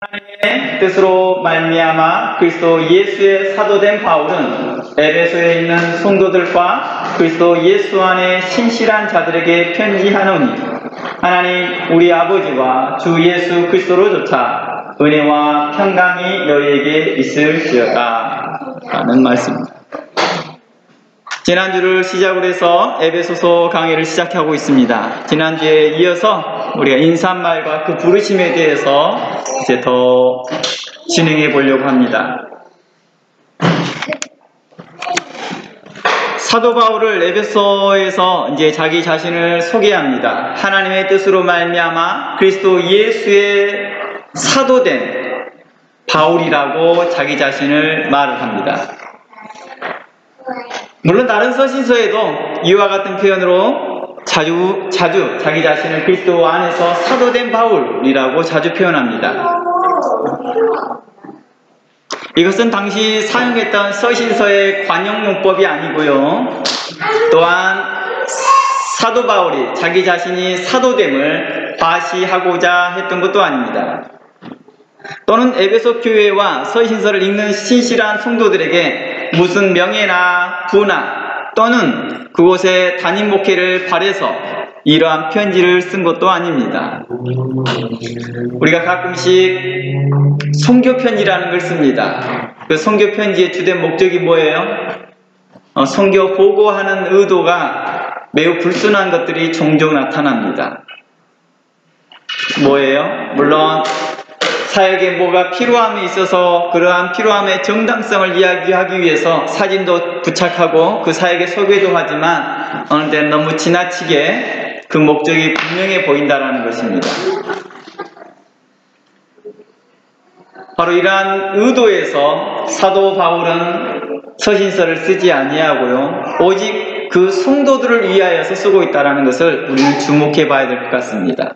하나님의 뜻으로 말미암아 그리스도 예수의 사도된 바울은 에베소에 있는 성도들과 그리스도 예수 안에 신실한 자들에게 편지하노니 하나님 우리 아버지와 주 예수 그리스도로조차 은혜와 평강이 너희에게 있을지어다 라는 말씀입니다. 지난주를 시작으로 해서 에베소서 강의를 시작하고 있습니다. 지난주에 이어서 우리가 인사말과 그 부르심에 대해서 이제 더 진행해 보려고 합니다. 사도 바울을 에베소에서 이제 자기 자신을 소개합니다. 하나님의 뜻으로 말미암아 그리스도 예수의 사도된 바울이라고 자기 자신을 말을 합니다. 물론 다른 서신서에도 이와 같은 표현으로 자주 자기 자신을 그리스도 안에서 사도된 바울이라고 자주 표현합니다. 이것은 당시 사용했던 서신서의 관용용법이 아니고요. 또한 사도 바울이 자기 자신이 사도됨을 과시하고자 했던 것도 아닙니다. 또는 에베소 교회와 서신서를 읽는 신실한 성도들에게 무슨 명예나 부나 또는 그곳에 담임 목회를 바래서 이러한 편지를 쓴 것도 아닙니다. 우리가 가끔씩 선교편지라는 걸 씁니다. 그 선교편지의 주된 목적이 뭐예요? 선교 보고하는 의도가 매우 불순한 것들이 종종 나타납니다. 뭐예요? 물론 사역에 뭐가 필요함이 있어서 그러한 필요함의 정당성을 이야기하기 위해서 사진도 부착하고 그 사역에 소개도 하지만 어느 때는 너무 지나치게 그 목적이 분명해 보인다는 것입니다. 바로 이러한 의도에서 사도 바울은 서신서를 쓰지 아니하고요. 오직 그 성도들을 위하여서 쓰고 있다는 것을 우리는 주목해 봐야 될 것 같습니다.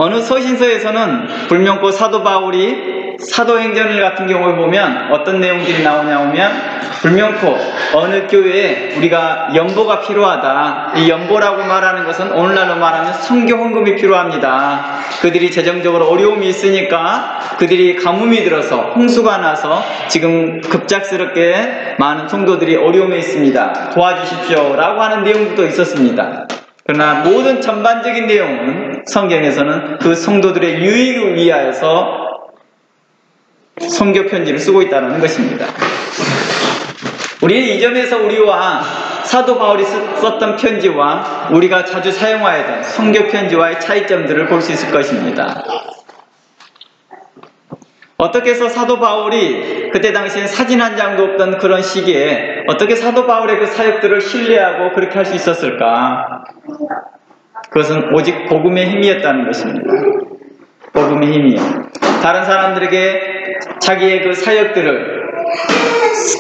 어느 서신서에서는 불명코 사도 바울이 사도행전을 같은 경우에 보면 어떤 내용들이 나오냐 하면 불명코 어느 교회에 우리가 연보가 필요하다. 이 연보라고 말하는 것은 오늘날로 말하면 선교 헌금이 필요합니다. 그들이 재정적으로 어려움이 있으니까 그들이 가뭄이 들어서 홍수가 나서 지금 급작스럽게 많은 성도들이 어려움에 있습니다. 도와주십시오 라고 하는 내용도 있었습니다. 그러나 모든 전반적인 내용은 성경에서는 그 성도들의 유익을 위하여서 선교 편지를 쓰고 있다는 것입니다. 우리는 이 점에서 우리와 사도 바울이 썼던 편지와 우리가 자주 사용하였던 선교 편지와의 차이점들을 볼 수 있을 것입니다. 어떻게 해서 사도 바울이 그때 당시엔 사진 한 장도 없던 그런 시기에 어떻게 사도 바울의 그 사역들을 신뢰하고 그렇게 할 수 있었을까? 그것은 오직 복음의 힘이었다는 것입니다. 복음의 힘이요. 다른 사람들에게 자기의 그 사역들을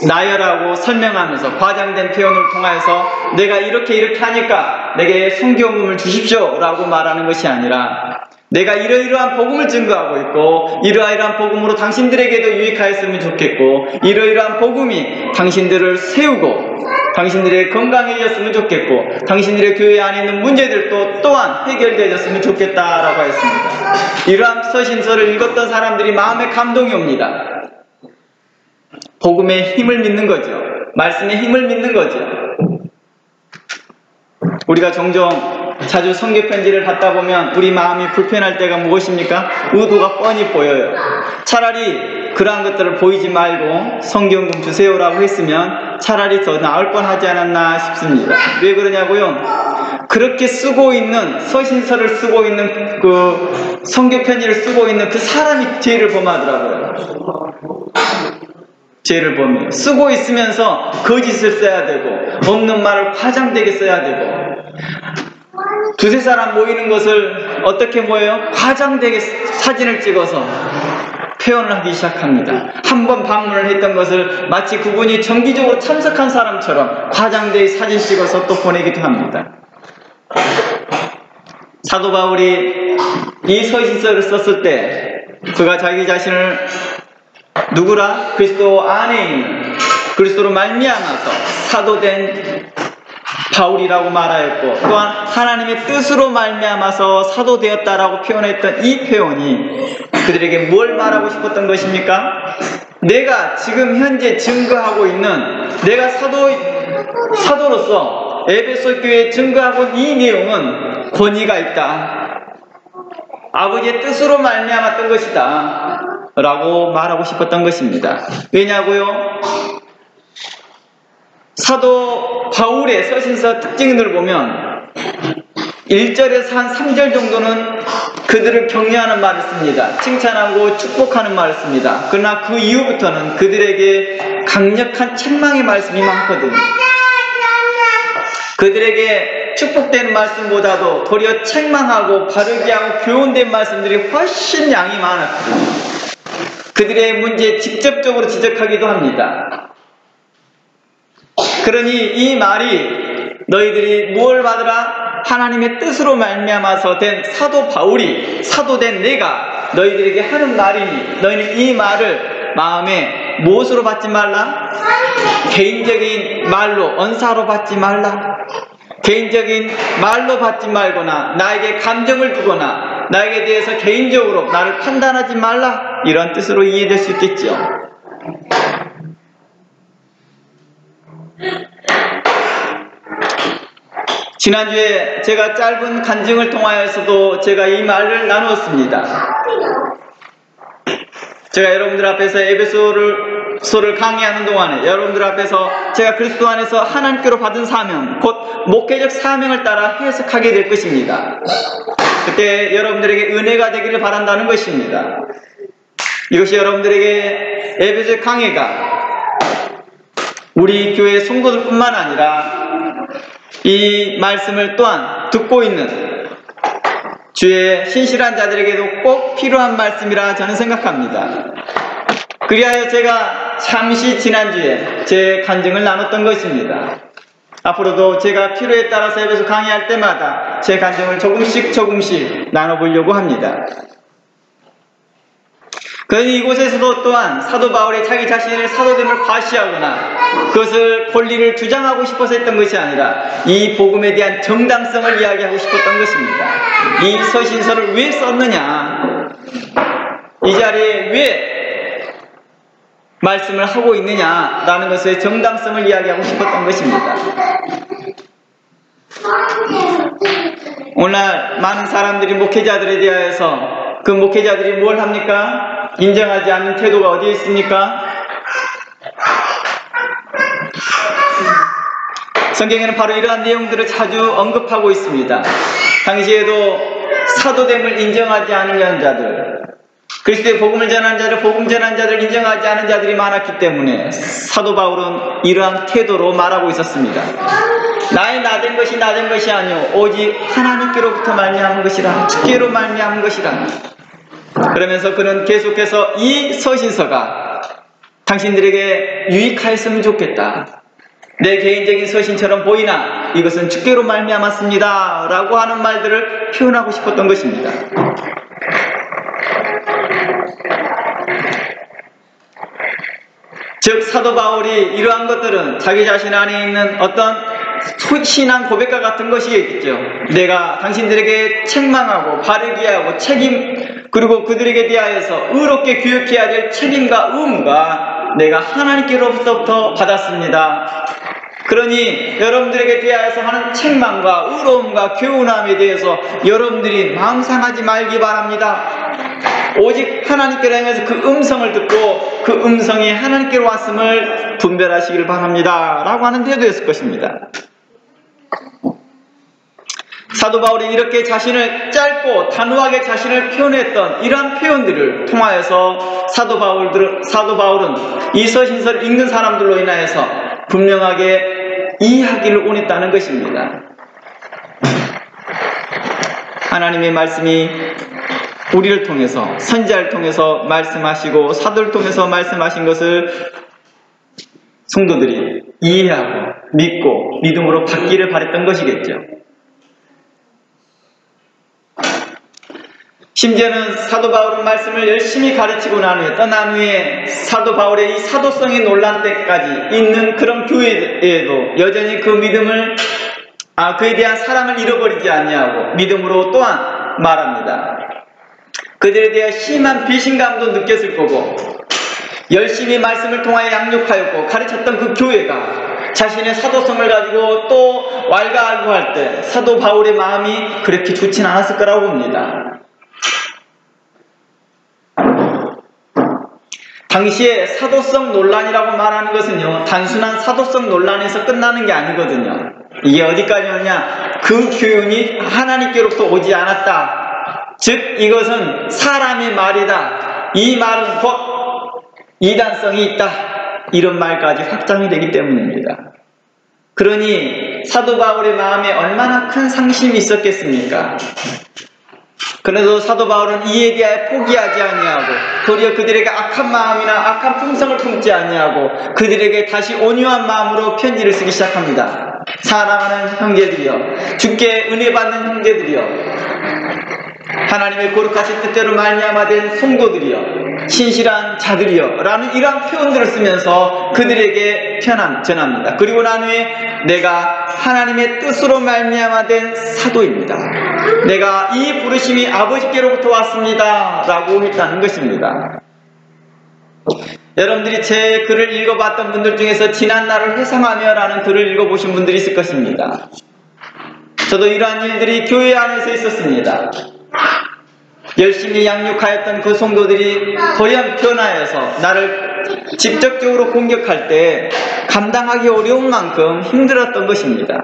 나열하고 설명하면서 과장된 표현을 통하여서 내가 이렇게 하니까 내게 선교금을 주십시오 라고 말하는 것이 아니라 내가 이러이러한 복음을 증거하고 있고 이러이러한 복음으로 당신들에게도 유익하였으면 좋겠고 이러이러한 복음이 당신들을 세우고 당신들의 건강해졌으면 좋겠고 당신들의 교회 안에 있는 문제들도 또한 해결되어졌으면 좋겠다라고 했습니다. 이러한 서신서를 읽었던 사람들이 마음에 감동이 옵니다. 복음의 힘을 믿는 거죠. 말씀의 힘을 믿는 거죠. 우리가 종종 자주 선교 편지를 받다 보면 우리 마음이 불편할 때가 무엇입니까? 의도가 뻔히 보여요. 차라리 그러한 것들을 보이지 말고 선교금 주세요라고 했으면 차라리 더 나을 뻔하지 않았나 싶습니다. 왜 그러냐고요? 그렇게 쓰고 있는 서신서를 쓰고 있는 그 선교 편지를 쓰고 있는 그 사람이 죄를 범하더라고요. 죄를 범해요. 쓰고 있으면서 거짓을 써야 되고 없는 말을 과장되게 써야 되고 두세 사람 모이는 것을 어떻게 모여요? 과장되게 사진을 찍어서 표현을 하기 시작합니다. 한 번 방문을 했던 것을 마치 그분이 정기적으로 참석한 사람처럼 과장되게 사진 찍어서 또 보내기도 합니다. 사도 바울이 이 서신서를 썼을 때 그가 자기 자신을 누구라? 그리스도 안에 있는 그리스도로 말미암아서 사도된 바울이라고 말하였고 또한 하나님의 뜻으로 말미암아서 사도되었다라고 표현했던 이 표현이 그들에게 뭘 말하고 싶었던 것입니까? 내가 지금 현재 증거하고 있는, 내가 사도로서 에베소 교회에 증거하고 있는 이 내용은 권위가 있다. 아버지의 뜻으로 말미암았던 것이다. 라고 말하고 싶었던 것입니다. 왜냐고요? 사도 바울의 서신서 특징들을 보면 1절에서 한 3절 정도는 그들을 격려하는 말을 씁니다. 칭찬하고 축복하는 말을 씁니다. 그러나 그 이후부터는 그들에게 강력한 책망의 말씀이 많거든요. 그들에게 축복되는 말씀보다도 도리어 책망하고 바르게 하고 교훈된 말씀들이 훨씬 양이 많았거든요. 그들의 문제에 직접적으로 지적하기도 합니다. 그러니 이 말이 너희들이 무엇을 받으라? 하나님의 뜻으로 말미암아서 된 사도 바울이, 사도된 내가 너희들에게 하는 말이니 너희는 이 말을 마음에 무엇으로 받지 말라? 개인적인 말로, 언사로 받지 말라. 개인적인 말로 받지 말거나 나에게 감정을 두거나 나에게 대해서 개인적으로 나를 판단하지 말라. 이런 뜻으로 이해될 수 있겠죠. 지난주에 제가 짧은 간증을 통하여서도 제가 이 말을 나누었습니다. 제가 여러분들 앞에서 에베소를 강의하는 동안에 여러분들 앞에서 제가 그리스도 안에서 하나님께로 받은 사명, 곧 목회적 사명을 따라 해석하게 될 것입니다. 그때 여러분들에게 은혜가 되기를 바란다는 것입니다. 이것이 여러분들에게 에베소의 강해가 우리 교회 성도들뿐만 아니라 이 말씀을 또한 듣고 있는 주의 신실한 자들에게도 꼭 필요한 말씀이라 저는 생각합니다. 그리하여 제가 잠시 지난주에 제 간증을 나눴던 것입니다. 앞으로도 제가 필요에 따라서 에베소 강의할 때마다 제 간증을 조금씩 나눠보려고 합니다. 그러니 이곳에서도 또한 사도 바울이 자기 자신의 사도됨을 과시하거나 그것을 권리를 주장하고 싶어서 했던 것이 아니라 이 복음에 대한 정당성을 이야기하고 싶었던 것입니다. 이 서신서를 왜 썼느냐, 이 자리에 왜 말씀을 하고 있느냐라는 것의 정당성을 이야기하고 싶었던 것입니다. 오늘날 많은 사람들이 목회자들에 대하여서 그 목회자들이 뭘 합니까? 인정하지 않는 태도가 어디에 있습니까? 성경에는 바로 이러한 내용들을 자주 언급하고 있습니다. 당시에도 사도됨을 인정하지 않는 자들, 그리스도의 복음을 전하는 자들, 복음 전하는 자들 인정하지 않은 자들이 많았기 때문에 사도 바울은 이러한 태도로 말하고 있었습니다. 나의 나된 것이 나된 것이 아니오 오직 하나님께로부터 말미암은 것이라, 주께로 말미암은 것이라. 그러면서 그는 계속해서 이 서신서가 당신들에게 유익하였으면 좋겠다. 내 개인적인 서신처럼 보이나 이것은 주께로 말미암았습니다 라고 하는 말들을 표현하고 싶었던 것입니다. 즉 사도 바울이 이러한 것들은 자기 자신 안에 있는 어떤 신앙 고백과 같은 것이겠죠. 내가 당신들에게 책망하고 바르게 하고 그리고 그들에게 대하여서 의롭게 교육해야 될 책임과 의무가 내가 하나님께로부터 받았습니다. 그러니 여러분들에게 대하여서 하는 책망과 의로움과 교훈함에 대해서 여러분들이 마음 상하지 말기 바랍니다. 오직 하나님께로 향해서 그 음성을 듣고 그 음성이 하나님께로 왔음을 분별하시길 바랍니다 라고 하는 태도였을 것입니다. 사도 바울이 이렇게 자신을 짧고 단호하게 자신을 표현했던 이러한 표현들을 통하여서 사도 바울은 이 서신서를 읽는 사람들로 인하여서 분명하게 이해하기를 원했다는 것입니다. 하나님의 말씀이 우리를 통해서, 선지자를 통해서 말씀하시고 사도를 통해서 말씀하신 것을 성도들이 이해하고 믿고 믿음으로 받기를 바랬던 것이겠죠. 심지어는 사도 바울은 말씀을 열심히 가르치고 떠난 후에 사도 바울의 이 사도성의 논란 때까지 있는 그런 교회에도 여전히 그 믿음을, 그에 대한 사랑을 잃어버리지 않냐고 믿음으로 또한 말합니다. 그들에 대해 심한 배신감도 느꼈을 거고, 열심히 말씀을 통하여 양육하였고 가르쳤던 그 교회가 자신의 사도성을 가지고 또 왈가왈부할 때 사도 바울의 마음이 그렇게 좋진 않았을 거라고 봅니다. 당시에 사도성 논란이라고 말하는 것은요, 단순한 사도성 논란에서 끝나는 게 아니거든요. 이게 어디까지였냐? 그 교훈이 하나님께로부터 오지 않았다. 즉 이것은 사람의 말이다. 이 말은 곧 이단성이 있다. 이런 말까지 확장이 되기 때문입니다. 그러니 사도 바울의 마음에 얼마나 큰 상심이 있었겠습니까? 그래도 사도 바울은 이에 대하여 포기하지 아니하고 도리어 그들에게 악한 마음이나 악한 품성을 품지 아니하고 그들에게 다시 온유한 마음으로 편지를 쓰기 시작합니다. 사랑하는 형제들이여, 주께 은혜 받는 형제들이여, 하나님의 거룩하신 뜻대로 말미암아 된 성도들이여, 신실한 자들이여 라는 이러한 표현들을 쓰면서 그들에게 전합니다. 그리고 난 후에 내가 하나님의 뜻으로 말미암아 된 사도입니다. 내가 이 부르심이 아버지께로부터 왔습니다 라고 했다는 것입니다. 여러분들이 제 글을 읽어봤던 분들 중에서 지난날을 회상하며 라는 글을 읽어보신 분들이 있을 것입니다. 저도 이러한 일들이 교회 안에서 있었습니다. 열심히 양육하였던 그 성도들이 돌연 변화해서 나를 직접적으로 공격할 때 감당하기 어려운 만큼 힘들었던 것입니다.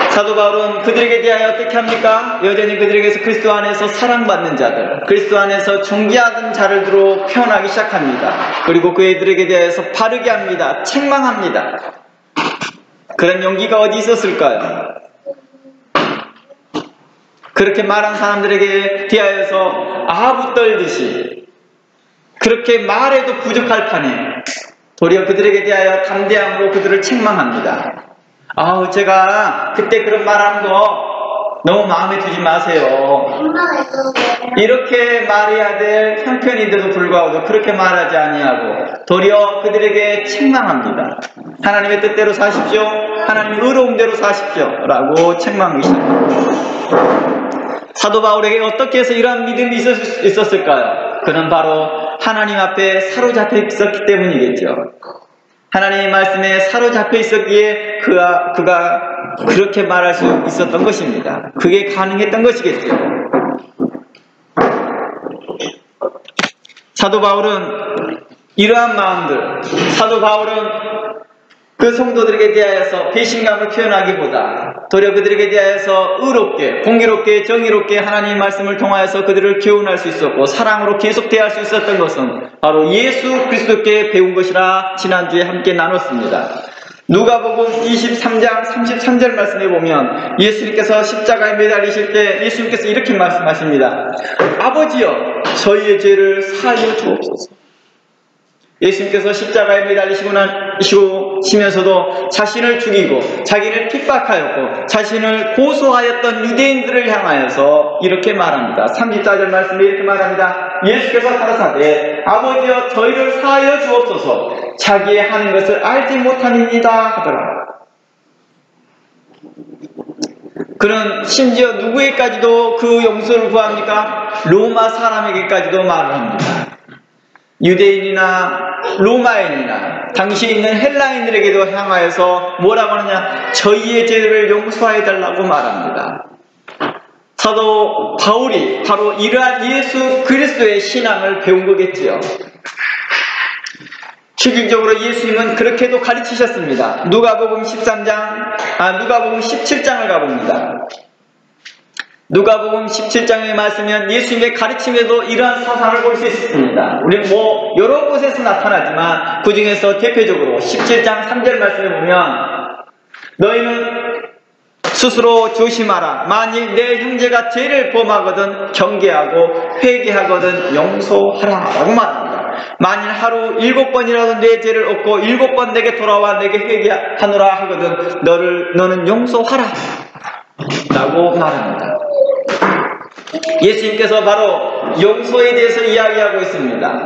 사도 바울은 그들에게 대하여 어떻게 합니까? 여전히 그들에게서 그리스도 안에서 사랑받는 자들, 그리스도 안에서 존귀하던 자들로 표현하기 시작합니다. 그리고 그들에게 대해서 바르게 합니다. 책망합니다. 그런 용기가 어디 있었을까요? 그렇게 말한 사람들에게 대하여서 아부 떨듯이 그렇게 말해도 부족할 판에 도리어 그들에게 대하여 담대함으로 그들을 책망합니다. 제가 그때 그런 말한 거 너무 마음에 두지 마세요. 이렇게 말해야 될 형편인데도 불구하고 그렇게 말하지 아니하고 도리어 그들에게 책망합니다. 하나님의 뜻대로 사십시오. 하나님의 의로운 대로 사십시오 라고 책망하기 시작합니다. 사도 바울에게 어떻게 해서 이러한 믿음이 있었을까요? 그는 바로 하나님 앞에 사로잡혀 있었기 때문이겠죠. 하나님의 말씀에 사로잡혀 있었기에 그가 그렇게 말할 수 있었던 것입니다. 그게 가능했던 것이겠죠. 사도 바울은 이러한 마음들, 사도 바울은 그 성도들에게 대하여서 배신감을 표현하기보다 도리어 그들에게 대하여서 의롭게, 공의롭게, 정의롭게 하나님의 말씀을 통하여서 그들을 교훈할 수 있었고 사랑으로 계속 대할 수 있었던 것은 바로 예수 그리스도께 배운 것이라 지난주에 함께 나눴습니다. 누가복음 23장 33절 말씀에 보면 예수님께서 십자가에 매달리실 때 예수님께서 이렇게 말씀하십니다. 아버지여, 저희의 죄를 사하여 주옵소서. 예수님께서 십자가에 매달리시면서도 자신을 죽이고 자기를 핍박하였고 자신을 고소하였던 유대인들을 향하여서 이렇게 말합니다. 34절 말씀에 이렇게 말합니다. 예수께서 가라사대 아버지여 저희를 사하여 주옵소서. 자기의 하는 것을 알지 못함이니이다 하더라. 그는 심지어 누구에게까지도 그 용서를 구합니까? 로마 사람에게까지도 말을 합니다. 유대인이나 로마인이나 당시에 있는 헬라인들에게도 향하여서 뭐라고 하느냐? 저희의 죄를 용서해달라고 말합니다. 사도 바울이 바로 이러한 예수 그리스도의 신앙을 배운 거겠지요. 실질적으로 예수님은 그렇게도 가르치셨습니다. 누가복음 17장을 가봅니다. 누가복음 17장에 말씀은 예수님의 가르침에도 이러한 사상을 볼 수 있습니다. 우리 여러 곳에서 나타나지만 그 중에서 대표적으로 17장 3절 말씀에 보면 너희는 스스로 조심하라. 만일 내 형제가 죄를 범하거든 경계하고 회개하거든 용서하라 라고 말합니다. 만일 하루 7번이라도 내 죄를 얻고 7번 내게 돌아와 내게 회개하노라 하거든 너는 용서하라 라고 말합니다. 예수님께서 바로 용서에 대해서 이야기하고 있습니다.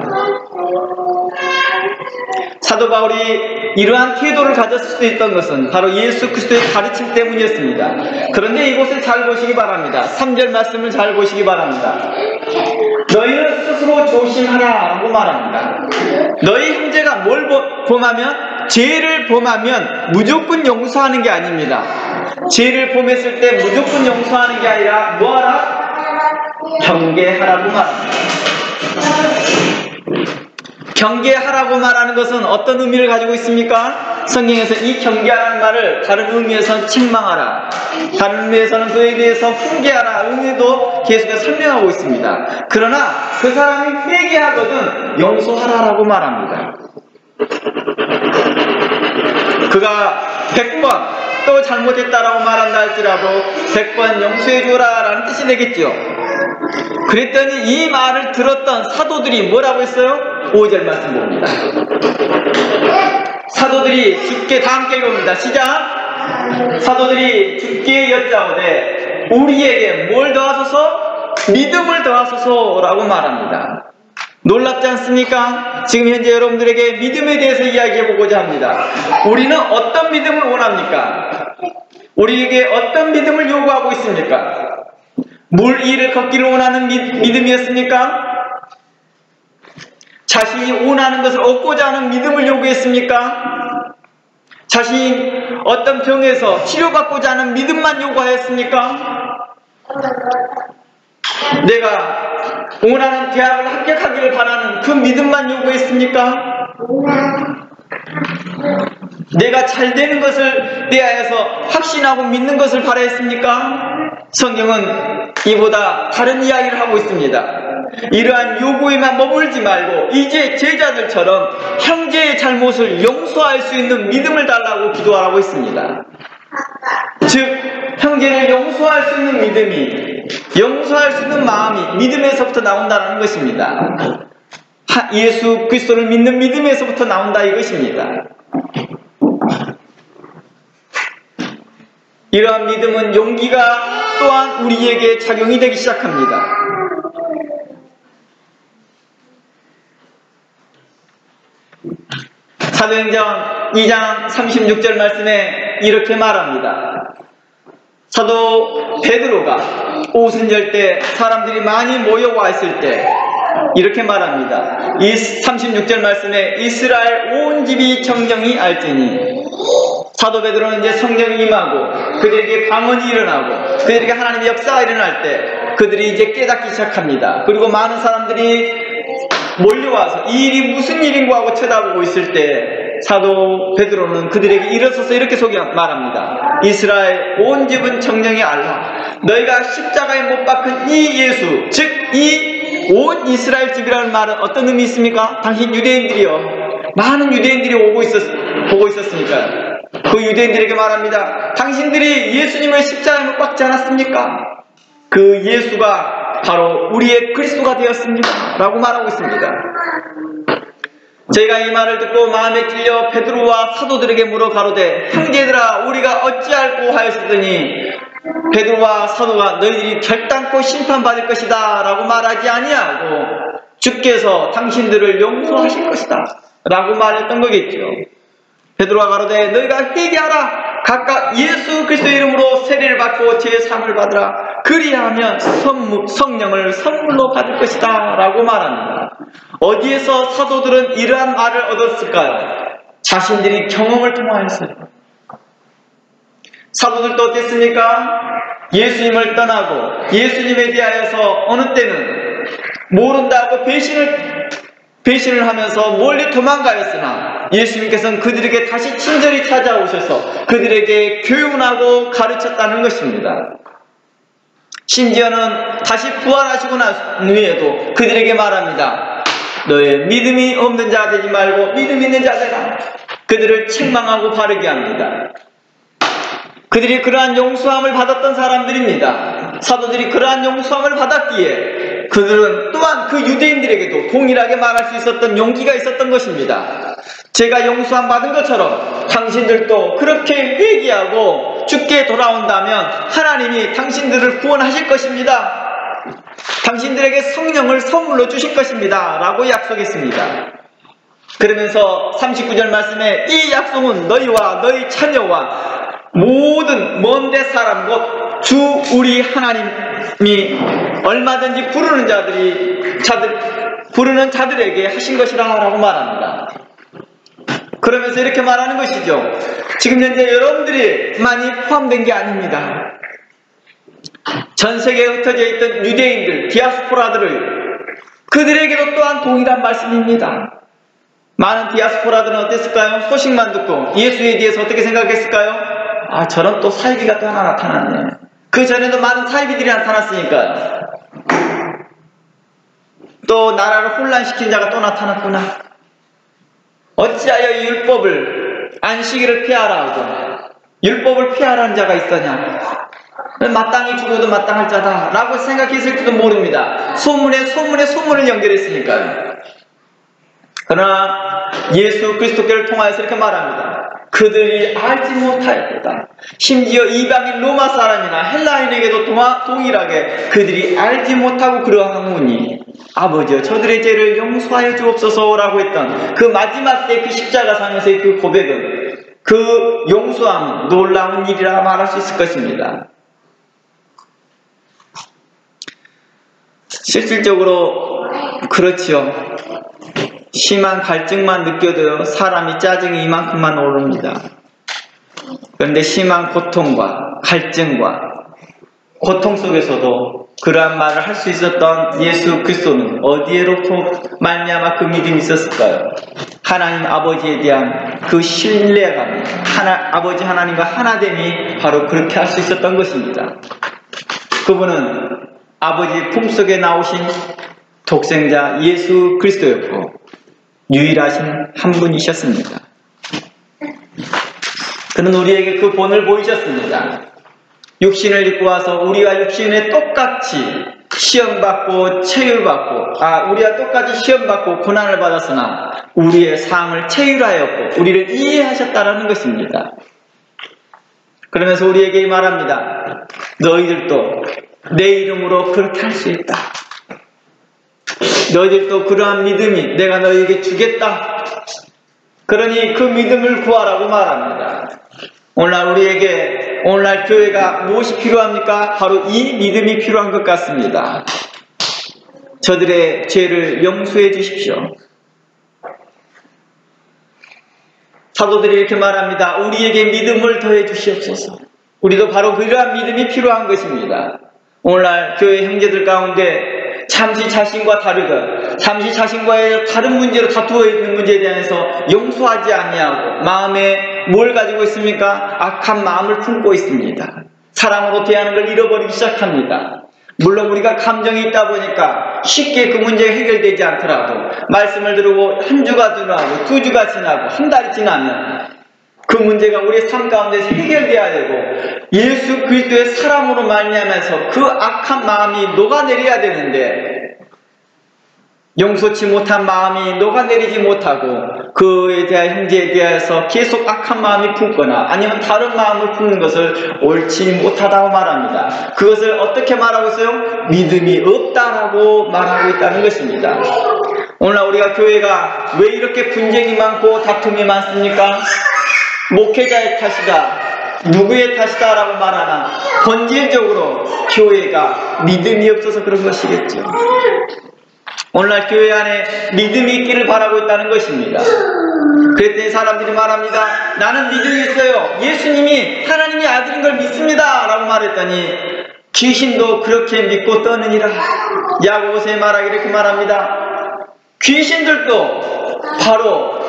사도 바울이 이러한 태도를 가졌을 수 있던 것은 바로 예수 그리스도의 가르침 때문이었습니다. 그런데 이곳을 잘 보시기 바랍니다. 3절 말씀을 잘 보시기 바랍니다. 너희는 스스로 조심하라라고 말합니다. 너희 형제가 뭘 범하면, 죄를 범하면 무조건 용서하는 게 아닙니다. 죄를 범했을 때 무조건 용서하는 게 아니라 뭐하라? 경계하라고 말합니다. 경계하라고 말하는 것은 어떤 의미를 가지고 있습니까? 성경에서 이 경계하라는 말을 다른 의미에서는 책망하라, 다른 의미에서는 그에 대해서 훈계하라 의미도 계속해서 설명하고 있습니다. 그러나 그 사람이 회개하거든 용서하라라고 말합니다. 그가 100번 또 잘못했다라고 말한다 할지라도 100번 용서해주라 라는 뜻이 되겠죠. 그랬더니 이 말을 들었던 사도들이 뭐라고 했어요? 5절 말씀 봅니다. 사도들이 주께 다 함께 읽어봅니다. 시작! 사도들이 주께 여짜오되 우리에게 뭘 더하소서? 믿음을 더하소서 라고 말합니다. 놀랍지 않습니까? 지금 현재 여러분들에게 믿음에 대해서 이야기해보고자 합니다. 우리는 어떤 믿음을 원합니까? 우리에게 어떤 믿음을 요구하고 있습니까? 물 위를 걷기를 원하는 믿음이었습니까? 자신이 원하는 것을 얻고자 하는 믿음을 요구했습니까? 자신이 어떤 병에서 치료받고자 하는 믿음만 요구하였습니까? 내가 원하는 대학을 합격하기를 바라는 그 믿음만 요구했습니까? 내가 잘 되는 것을 대하여서 확신하고 믿는 것을 바라했습니까? 성경은 이보다 다른 이야기를 하고 있습니다. 이러한 요구에만 머물지 말고 이제 제자들처럼 형제의 잘못을 용서할 수 있는 믿음을 달라고 기도하라고 했습니다. 즉 형제를 용서할 수 있는 믿음이, 용서할 수 있는 마음이 믿음에서부터 나온다는 것입니다. 예수 그리스도를 믿는 믿음에서부터 나온다 이것입니다. 이러한 믿음은 용기가 또한 우리에게 작용이 되기 시작합니다. 사도행전 2장 36절 말씀에 이렇게 말합니다. 사도 베드로가 오순절 때 사람들이 많이 모여와 있을 때 이렇게 말합니다. 이 36절 말씀에 이스라엘 온 집이 정령이 알지니, 사도 베드로는 이제 성령이 임하고 그들에게 방언이 일어나고 그들에게 하나님의 역사가 일어날 때 그들이 이제 깨닫기 시작합니다. 그리고 많은 사람들이 몰려와서 이 일이 무슨 일인가 하고 쳐다보고 있을 때 사도 베드로는 그들에게 일어서서 이렇게 말합니다. 이스라엘 온 집은 정령이 알라. 너희가 십자가에 못 박힌 이 예수, 즉 이 온 이스라엘 집이라는 말은 어떤 의미 있습니까? 당신 유대인들이요, 많은 유대인들이 보고 있었으니까 그 유대인들에게 말합니다. 당신들이 예수님을 십자가에 못 박지 않았습니까? 그 예수가 바로 우리의 그리스도가 되었습니다 라고 말하고 있습니다. 저희가 이 말을 듣고 마음에 찔려 베드로와 사도들에게 물어 가로되 형제들아 우리가 어찌할꼬 하였으더니 베드로와 사도가 너희들이 결단코 심판받을 것이다 라고 말하지 아니하고 주께서 당신들을 용서하실 것이다 라고 말했던 거겠죠. 베드로가 가로되 너희가 회개하라, 각각 예수 그리스도의 이름으로 세례를 받고 제3을 받으라, 그리하면 성령을 선물로 받을 것이다 라고 말합니다. 어디에서 사도들은 이러한 말을 얻었을까요? 자신들이 경험을 통하였어요. 사도들도 어땠습니까? 예수님을 떠나고 예수님에 대하여서 어느 때는 모른다고 배신을 하면서 멀리 도망가였으나 예수님께서는 그들에게 다시 친절히 찾아오셔서 그들에게 교훈하고 가르쳤다는 것입니다. 심지어는 다시 부활하시고 난 후에도 그들에게 말합니다. 너의 믿음이 없는 자 되지 말고 믿음 있는 자 되라. 그들을 책망하고 바르게 합니다. 그들이 그러한 용서함을 받았던 사람들입니다. 사도들이 그러한 용서함을 받았기에 그들은 또한 그 유대인들에게도 동일하게 말할 수 있었던 용기가 있었던 것입니다. 제가 용서함 받은 것처럼 당신들도 그렇게 회개하고 주께 돌아온다면 하나님이 당신들을 구원하실 것입니다. 당신들에게 성령을 선물로 주실 것입니다 라고 약속했습니다. 그러면서 39절 말씀에 이 약속은 너희와 너희 자녀와 모든 먼데 사람 곧 주 우리 하나님이 얼마든지 부르는 자들에게 하신 것이라 라고 말합니다. 그러면서 이렇게 말하는 것이죠. 지금 현재 여러분들이 많이 포함된 게 아닙니다. 전 세계에 흩어져 있던 유대인들, 디아스포라들을 그들에게도 또한 동일한 말씀입니다. 많은 디아스포라들은 어땠을까요? 소식만 듣고 예수에 대해서 어떻게 생각했을까요? 아, 저런 또 사이비가 또 하나 나타났네. 그 전에도 많은 사이비들이 나타났으니까요. 또 나라를 혼란시킨 자가 또 나타났구나. 어찌하여 율법을 안식일을 피하라 하고 율법을 피하라는 자가 있더냐. 마땅히 죽어도 마땅할 자다 라고 생각했을지도 모릅니다. 소문을 연결했으니까요. 그러나 예수 그리스도께를 통하여서 이렇게 말합니다. 그들이 알지 못하였다. 심지어 이방인 로마 사람이나 헬라인에게도 동일하게 그들이 알지 못하고 그러하오니 아버지여 저들의 죄를 용서하여 주옵소서라고 했던 그 마지막 때 그 십자가상에서의 그 고백은 그 용서함은 놀라운 일이라 말할 수 있을 것입니다. 실질적으로 그렇지요. 심한 갈증만 느껴도 사람이 짜증이 이만큼만 오릅니다. 그런데 심한 고통과 갈증과 고통 속에서도 그러한 말을 할 수 있었던 예수 그리스도는 어디에로부터 말미암아 그 믿음이 있었을까요? 하나님 아버지에 대한 그 신뢰감, 아버지 하나님과 하나됨이 바로 그렇게 할 수 있었던 것입니다. 그분은 아버지 품속에 나오신 독생자 예수 그리스도였고 유일하신 한 분이셨습니다. 그는 우리에게 그 본을 보이셨습니다. 육신을 입고 와서 우리와 육신에 똑같이 시험받고 체휼받고 우리와 똑같이 시험받고 고난을 받았으나 우리의 삶을 체휼하였고 우리를 이해하셨다라는 것입니다. 그러면서 우리에게 말합니다. 너희들도 내 이름으로 그렇게 할 수 있다. 너희들도 그러한 믿음이 내가 너희에게 주겠다. 그러니 그 믿음을 구하라고 말합니다. 오늘날 교회가 무엇이 필요합니까? 바로 이 믿음이 필요한 것 같습니다. 저들의 죄를 용서해 주십시오. 사도들이 이렇게 말합니다. 우리에게 믿음을 더해 주시옵소서. 우리도 바로 그러한 믿음이 필요한 것입니다. 오늘날 교회 형제들 가운데 잠시 자신과 다르고 잠시 자신과의 다른 문제로 다투어 있는 문제에 대해서 용서하지 아니하고 마음에 뭘 가지고 있습니까? 악한 마음을 품고 있습니다. 사랑으로 대하는 걸 잃어버리기 시작합니다. 물론 우리가 감정이 있다 보니까 쉽게 그 문제가 해결되지 않더라도 말씀을 들고 한 주가 지나고 두 주가 지나고 한 달이 지나면 그 문제가 우리의 삶 가운데서 해결되어야 되고 예수 그리스도의 사랑으로 말미암아서 그 악한 마음이 녹아내려야 되는데 용서치 못한 마음이 녹아내리지 못하고 그에 대한 형제에 대해서 계속 악한 마음이 품거나 아니면 다른 마음을 품는 것을 옳지 못하다고 말합니다. 그것을 어떻게 말하고 있어요? 믿음이 없다라고 말하고 있다는 것입니다. 오늘날 우리가 교회가 왜 이렇게 분쟁이 많고 다툼이 많습니까? 목회자의 탓이다, 누구의 탓이다 라고 말하나 본질적으로 교회가 믿음이 없어서 그런 것이겠죠. 오늘날 교회 안에 믿음이 있기를 바라고 있다는 것입니다. 그랬더니 사람들이 말합니다. 나는 믿음이 있어요. 예수님이 하나님의 아들인 걸 믿습니다 라고 말했더니 귀신도 그렇게 믿고 떠느니라. 야고보서에 말하기 이렇게 말합니다. 귀신들도 바로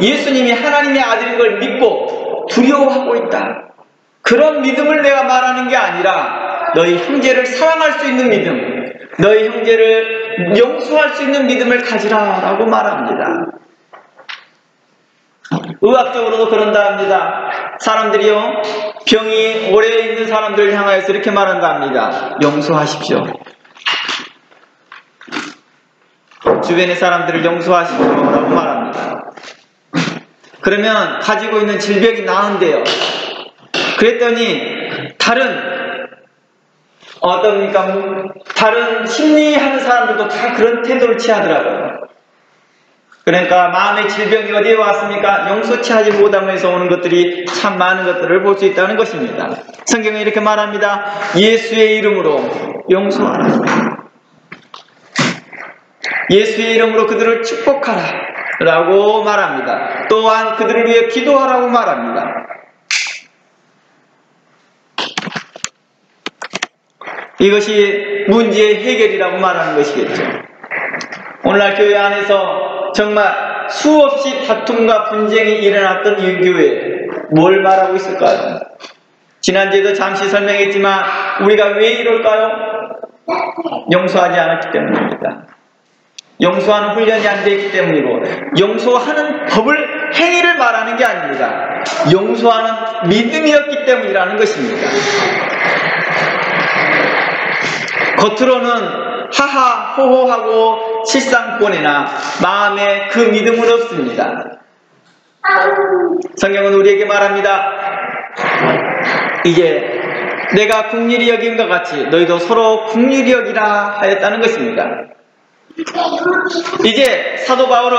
예수님이 하나님의 아들인 걸 믿고 두려워하고 있다. 그런 믿음을 내가 말하는 게 아니라 너희 형제를 사랑할 수 있는 믿음, 너희 형제를 용서할 수 있는 믿음을 가지라 라고 말합니다. 의학적으로도 그런다 합니다. 사람들이요, 병이 오래 있는 사람들을 향하여서 이렇게 말한다 합니다. 용서하십시오. 주변의 사람들을 용서하십시오 라고 말합니다. 그러면 가지고 있는 질병이 나은데요. 그랬더니 다른 심리하는 사람들도 다 그런 태도를 취하더라고요. 그러니까 마음의 질병이 어디에 왔습니까? 용서치 하지 못하면서 오는 것들이 참 많은 것들을 볼 수 있다는 것입니다. 성경은 이렇게 말합니다. 예수의 이름으로 용서하라. 예수의 이름으로 그들을 축복하라 라고 말합니다. 또한 그들을 위해 기도하라고 말합니다. 이것이 문제의 해결이라고 말하는 것이겠죠. 오늘날 교회 안에서 정말 수없이 다툼과 분쟁이 일어났던 이 교회, 뭘 말하고 있을까요? 지난주에도 잠시 설명했지만 우리가 왜 이럴까요? 용서하지 않았기 때문입니다. 용서하는 훈련이 안 되어 있기 때문이고, 용서하는 법을, 행위를 말하는 게 아닙니다. 용서하는 믿음이었기 때문이라는 것입니다. 겉으로는 하하 호호하고 실상권이나 마음에 그 믿음은 없습니다. 성경은 우리에게 말합니다. 이제 내가 긍휼히 여긴 것 같이 너희도 서로 긍휼히 여기라 하였다는 것입니다. 이제 사도 바울은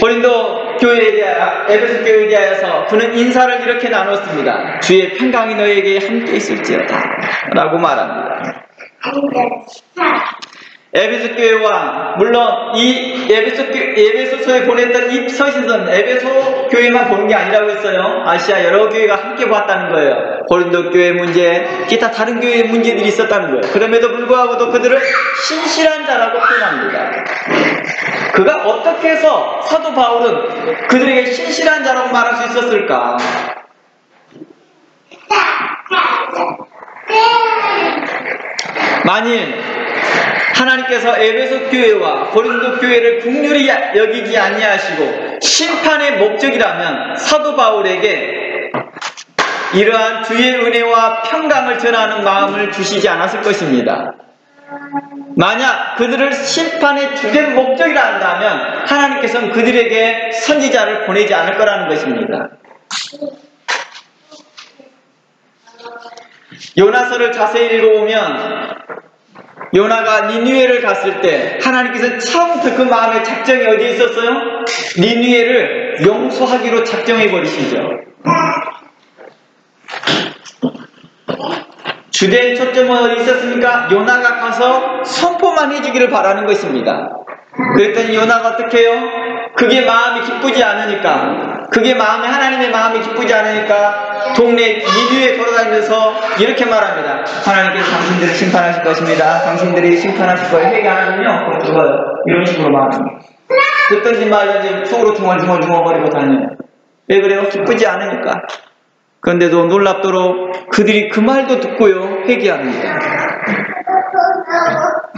고린도 교회에 대하여, 에베소 교회에 대하여서 그는 인사를 이렇게 나눴습니다. 주의 평강이 너에게 함께 있을지어다 라고 말합니다. 에베소 교회와, 물론 이 에베소서에 보냈던 이 서신서는 에베소 교회만 보는 게 아니라고 했어요. 아시아 여러 교회가 함께 봤다는 거예요. 고린도 교회 문제, 기타 다른 교회의 문제들이 있었다는 거예요. 그럼에도 불구하고도 그들을 신실한 자라고 표현합니다. 그가 어떻게 해서 사도 바울은 그들에게 신실한 자라고 말할 수 있었을까? 만일 하나님께서 에베소 교회와 고린도 교회를 긍휼히 여기지 아니하시고 심판의 목적이라면 사도 바울에게 이러한 주의 은혜와 평강을 전하는 마음을 주시지 않았을 것입니다. 만약 그들을 심판의 주된 목적이라 한다면 하나님께서는 그들에게 선지자를 보내지 않을 거라는 것입니다. 요나서를 자세히 읽어보면 요나가 니느웨를 갔을 때 하나님께서 처음부터 그 마음의 작정이 어디에 있었어요? 니느웨를 용서하기로 작정해 버리시죠. 주된 초점은 어디 있었습니까? 요나가 가서 선포만 해주기를 바라는 것입니다. 그랬더니 요나가 어떻게 해요? 그게 마음이 기쁘지 않으니까, 그게 하나님의 마음이 기쁘지 않으니까 동네 니느웨에 돌아다니면서 이렇게 말합니다. 하나님께서 당신들을 심판하실 것입니다. 당신들이 심판하실 거예요. 회개 안 하면요 그럼 죽어요. 이런 식으로 말합니다. 듣든지 말든지 속으로 중얼중얼거리고 다녀요. 왜 그래요? 기쁘지 않으니까. 그런데도 놀랍도록 그들이 그 말도 듣고요 회개합니다.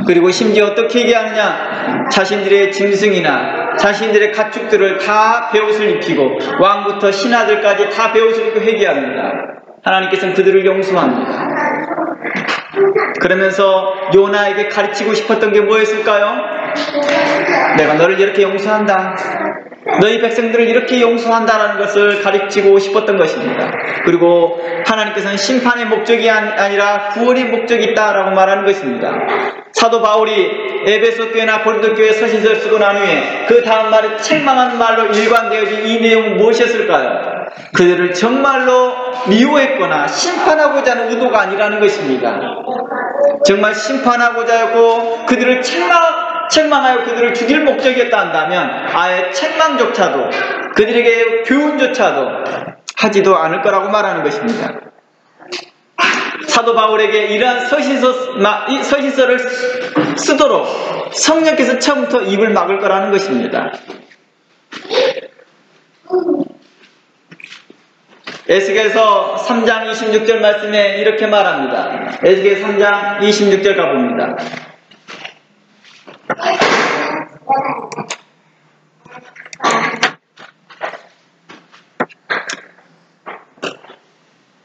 그리고 심지어 어떻게 회개하느냐? 자신들의 짐승이나 자신들의 가축들을 다 베옷을 입히고 왕부터 신하들까지 다 베옷을 입고 회개합니다. 하나님께서는 그들을 용서합니다. 그러면서 요나에게 가르치고 싶었던 게 뭐였을까요? 내가 너를 이렇게 용서한다, 너희 백성들을 이렇게 용서한다라는 것을 가르치고 싶었던 것입니다. 그리고 하나님께서는 심판의 목적이 아니라 구원의 목적이 있다라고 말하는 것입니다. 사도 바울이 에베소 교회나 고린도 교회 서신서를 쓰고 난 후에 그 다음 말에 책망하는 말로 일관되어진 이 내용은 무엇이었을까요? 그들을 정말로 미워했거나 심판하고자 하는 의도가 아니라는 것입니다. 정말 심판하고자 하고 그들을 책망하여 그들을 죽일 목적이었다 한다면 아예 책망조차도, 그들에게 교훈조차도 하지도 않을 거라고 말하는 것입니다. 사도 바울에게 이러한 서신서를 쓰도록 성령께서 처음부터 입을 막을 거라는 것입니다. 에스겔서 3장 26절 말씀에 이렇게 말합니다. 에스겔 3장 26절 가봅니다.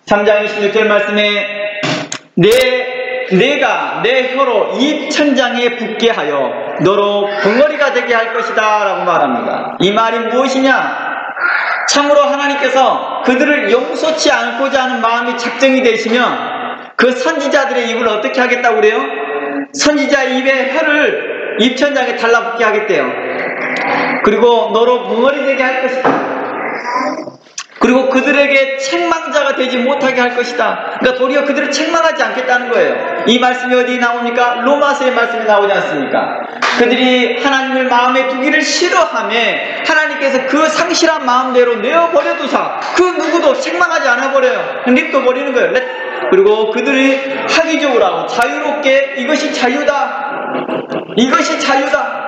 3장 26절 말씀에 내가 내 혀로 이 천장에 붙게 하여 너로 벙어리가 되게 할 것이다 라고 말합니다. 이 말이 무엇이냐? 참으로 하나님께서 그들을 용서치 않고자 하는 마음이 작정이 되시면 그 선지자들의 입을 어떻게 하겠다고 그래요? 선지자 입에 혀를 입천장에 달라붙게 하겠대요. 그리고 너로 벙어리 되게 할 것이다. 그리고 그들에게 책망자가 되지 못하게 할 것이다. 그러니까 도리어 그들을 책망하지 않겠다는 거예요. 이 말씀이 어디 나옵니까? 로마서의 말씀이 나오지 않습니까? 그들이 하나님을 마음에 두기를 싫어하며 하나님께서 그 상실한 마음대로 내어버려두사 그 누구도 책망하지 않아버려요. 립둬버리는 거예요. 그리고 그들이 하기적으로 하고 자유롭게 이것이 자유다. 이것이 자유다.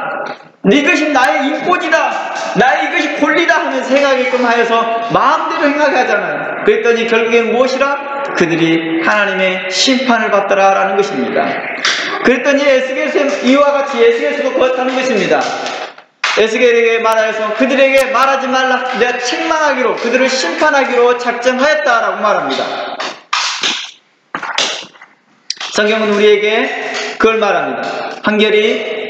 이것이 나의 인권이다. 나의 이것이 권리다 하는 생각이끔 하여서 마음대로 행하게 하잖아요. 그랬더니 결국엔 무엇이라? 그들이 하나님의 심판을 받더라 라는 것입니다. 그랬더니 에스겔은 이와 같이 에스겔서도 그렇다는 것입니다. 에스겔에게 말하여서 그들에게 말하지 말라. 내가 책망하기로 그들을 심판하기로 작정하였다라고 말합니다. 성경은 우리에게 그걸 말합니다. 한결이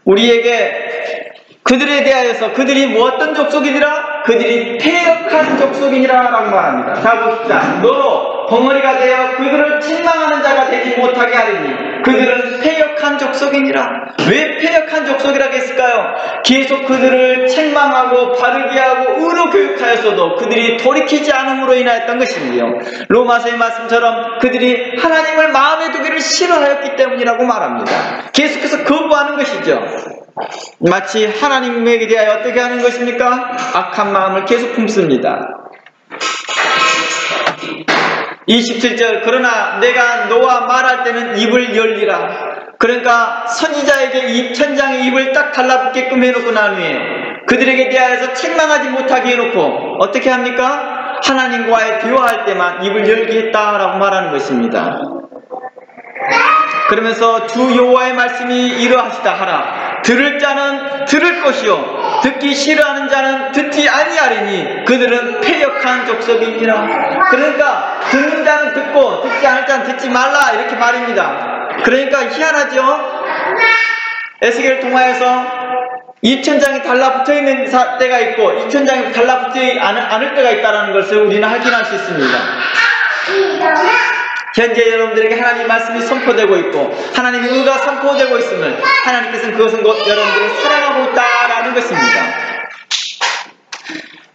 우리에게 그들에 대하여서 그들이 뭐 어떤 족속이니라? 그들이 패역한 족속이니라 라고 말합니다. 자 봅시다. 너로 벙어리가 되어 그들을 책망하는 자가 되지 못하게 하리니 그들은 패역한 족속이니라. 왜 패역한 족속이라고 했을까요? 계속 그들을 책망하고 바르게 하고 의로 교육하였어도 그들이 돌이키지 않음으로 인하였던 것이지요. 로마서의 말씀처럼 그들이 하나님을 마음에 두기를 싫어하였기 때문이라고 말합니다. 계속해서 거부하는 것이죠. 마치 하나님에게 대하여 어떻게 하는 것입니까? 악한 마음을 계속 품습니다. 27절 그러나 내가 너와 말할 때는 입을 열리라. 그러니까 선지자에게 천장의 입을 딱 달라붙게끔 해놓고 난 후에 그들에게 대하여서 책망하지 못하게 해놓고 어떻게 합니까? 하나님과의 대화할 때만 입을 열게 했다라고 말하는 것입니다. 그러면서 주 여호와의 말씀이 이러하시다 하라. 들을 자는 들을 것이요 듣기 싫어하는 자는 듣지 아니하리니 그들은 패역한 족속이니라. 그러니까 듣는 자는 듣고 듣지 않을 자는 듣지 말라 이렇게 말입니다. 그러니까 희한하죠. 에스겔 통화에서 입천장이 달라붙어 있는 때가 있고 입천장이 달라붙지 않을 때가 있다는 것을 우리는 확인할 수 있습니다. 현재 여러분들에게 하나님의 말씀이 선포되고 있고 하나님의 의가 선포되고 있음을 하나님께서는 그것은 곧 여러분들을 사랑하고 있다라는 것입니다.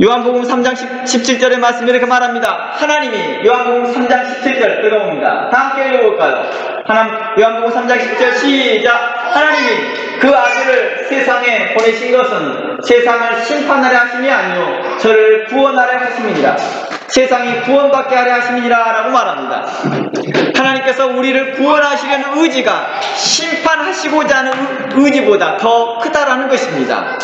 요한복음 3장 17절의 말씀이 이렇게 말합니다. 하나님이 요한복음 3장 17절 읽어봅니다. 다 함께 읽어볼까요? 요한복음 3장 17절 시작. 하나님이 그 아들을 세상에 보내신 것은 세상을 심판하려 하심이 아니요 저를 구원하려 하심이니라. 세상이 구원받게 하려 하심이니라 라고 말합니다. 하나님께서 우리를 구원하시려는 의지가 심판하시고자 하는 의지보다 더 크다라는 것입니다.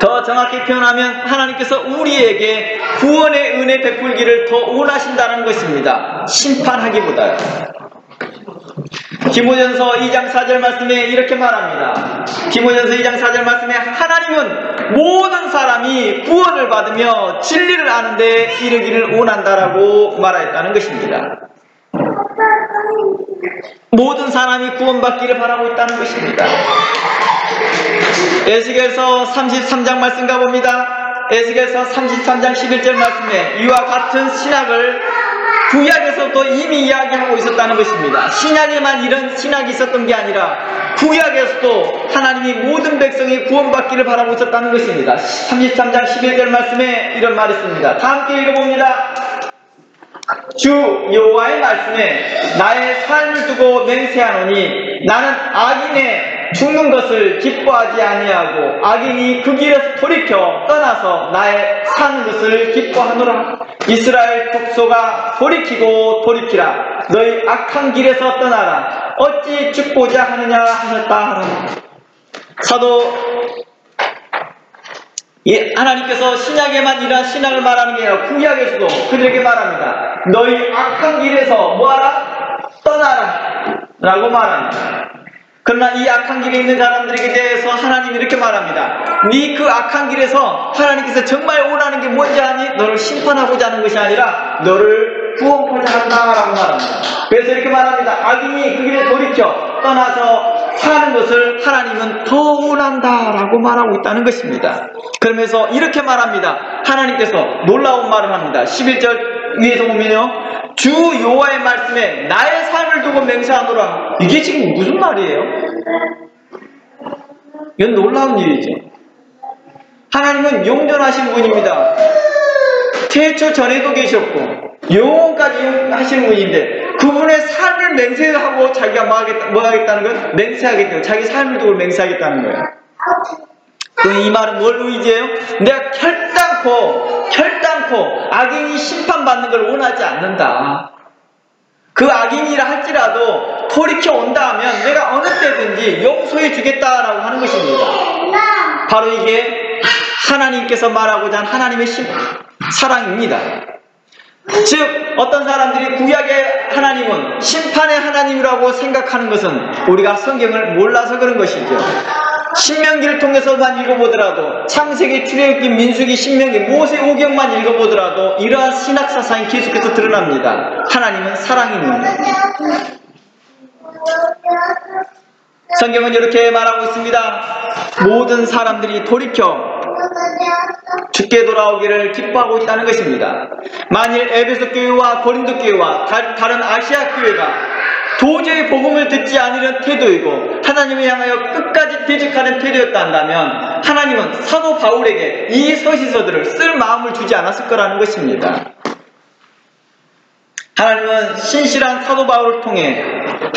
더 정확히 표현하면 하나님께서 우리에게 구원의 은혜 베풀기를 더 원하신다는 것입니다. 심판하기보다요. 디모전서 2장 4절 말씀에 이렇게 말합니다. 디모전서 2장 4절 말씀에 하나님은 모든 사람이 구원을 받으며 진리를 아는 데 이르기를 원한다라고 말하였다는 것입니다. 모든 사람이 구원받기를 바라고 있다는 것입니다. 에스겔서 33장 말씀 가봅니다. 에스겔서 33장 11절 말씀에 이와 같은 신학을 구약에서도 이미 이야기하고 있었다는 것입니다. 신약에만 이런 신학이 있었던 게 아니라 구약에서도 하나님이 모든 백성이 구원받기를 바라고 있었다는 것입니다. 33장 11절 말씀에 이런 말이 있습니다. 다 함께 읽어봅니다. 주 여호와의 말씀에 나의 삶을 두고 맹세하노니 나는 악인의 죽는 것을 기뻐하지 아니하고 악인이 그 길에서 돌이켜 떠나서 나의 사는 것을 기뻐하노라. 이스라엘 족속아 돌이키고 돌이키라. 너희 악한 길에서 떠나라. 어찌 죽고자 하느냐 하셨다. 사도 하나님께서 신약에만 이러한 신학을 말하는 게 아니라 구약에서도 그들에게 말합니다. 너희 악한 길에서 뭐하라? 떠나라 라고 말합니다. 그러나 이 악한 길에 있는 사람들에게 대해서 하나님이 이렇게 말합니다. 네 그 악한 길에서 하나님께서 정말 원하는 게 뭔지 아니? 너를 심판하고자 하는 것이 아니라 너를 구원하고자 한다라고 말합니다. 그래서 이렇게 말합니다. 악인이 그 길에 돌이켜 떠나서 사는 것을 하나님은 더 원한다라고 말하고 있다는 것입니다. 그러면서 이렇게 말합니다. 하나님께서 놀라운 말을 합니다. 11절 위에서 보면요. 주 여호와의 말씀에 나의 삶을 두고 맹세하노라. 이게 지금 무슨 말이에요? 이건 놀라운 일이죠. 하나님은 영존하신 분입니다. 태초 전에도 계셨고 영원까지 하시는 분인데 그분의 삶을 맹세하고 자기가 뭐 하겠다는 거예요? 맹세하겠다고. 자기 삶을 두고 맹세하겠다는 거예요. 그럼 이 말은 뭘 의지해요? 내가 결단코 악인이 심판받는 걸 원하지 않는다. 그 악인이라 할지라도 돌이켜 온다 하면 내가 어느 때든지 용서해 주겠다라고 하는 것입니다. 바로 이게 하나님께서 말하고자 한 하나님의 사랑입니다. 즉 어떤 사람들이 구약의 하나님은 심판의 하나님이라고 생각하는 것은 우리가 성경을 몰라서 그런 것이죠. 신명기를 통해서만 읽어보더라도 창세기, 출애굽기, 민수기, 신명기, 모세 오경만 읽어보더라도 이러한 신학사상이 계속해서 드러납니다. 하나님은 사랑입니다. 성경은 이렇게 말하고 있습니다. 모든 사람들이 돌이켜 주께 돌아오기를 기뻐하고 있다는 것입니다. 만일 에베소 교회와 고린도 교회와 다른 아시아 교회가 도저히 복음을 듣지 않으려는 태도이고 하나님을 향하여 끝까지 대적하는 태도였다 한다면 하나님은 사도 바울에게 이 서신서들을 쓸 마음을 주지 않았을 거라는 것입니다. 하나님은 신실한 사도 바울을 통해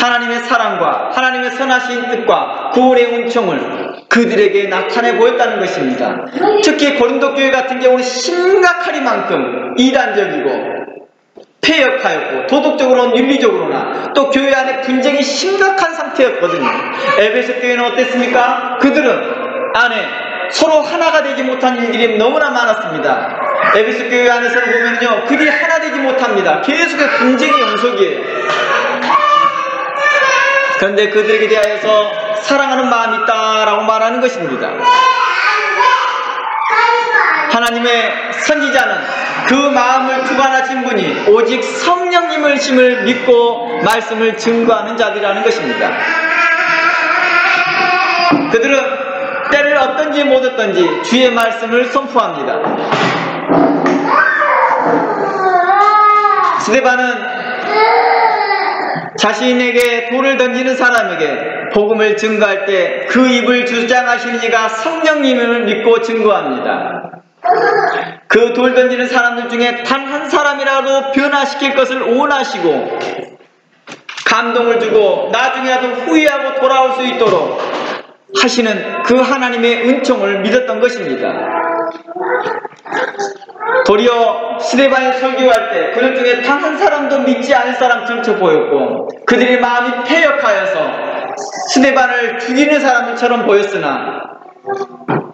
하나님의 사랑과 하나님의 선하신 뜻과 구원의 은총을 그들에게 나타내 보였다는 것입니다. 특히 고린도 교회 같은 경우는 심각하리만큼 이단적이고 폐역하였고 도덕적으로나 윤리적으로나 또 교회 안에 분쟁이 심각한 상태였거든요. 에베소 교회는 어땠습니까? 그들은 안에 서로 하나가 되지 못한 일들이 너무나 많았습니다. 에베소 교회 안에서는 보면요, 그들이 하나 되지 못합니다. 계속해서 분쟁의 연속이에요. 그런데 그들에게 대하여서 사랑하는 마음이 있다라고 말하는 것입니다. 하나님의 선지자는 그 마음을 주관하신 분이 오직 성령님을 심을 믿고 말씀을 증거하는 자들이라는 것입니다. 그들은 때를 얻든지 못 얻든지 주의 말씀을 선포합니다. 스데반은 자신에게 돌을 던지는 사람에게 복음을 증거할 때 그 입을 주장하시는 이가 성령님을 믿고 증거합니다. 그 돌 던지는 사람들 중에 단 한 사람이라도 변화시킬 것을 원하시고 감동을 주고 나중에라도 후회하고 돌아올 수 있도록 하시는 그 하나님의 은총을 믿었던 것입니다. 도리어 스데반이 설교할 때 그들 중에 단 한 사람도 믿지 않을 사람 들쳐 보였고 그들의 마음이 패역하여서 스데반을 죽이는 사람들처럼 보였으나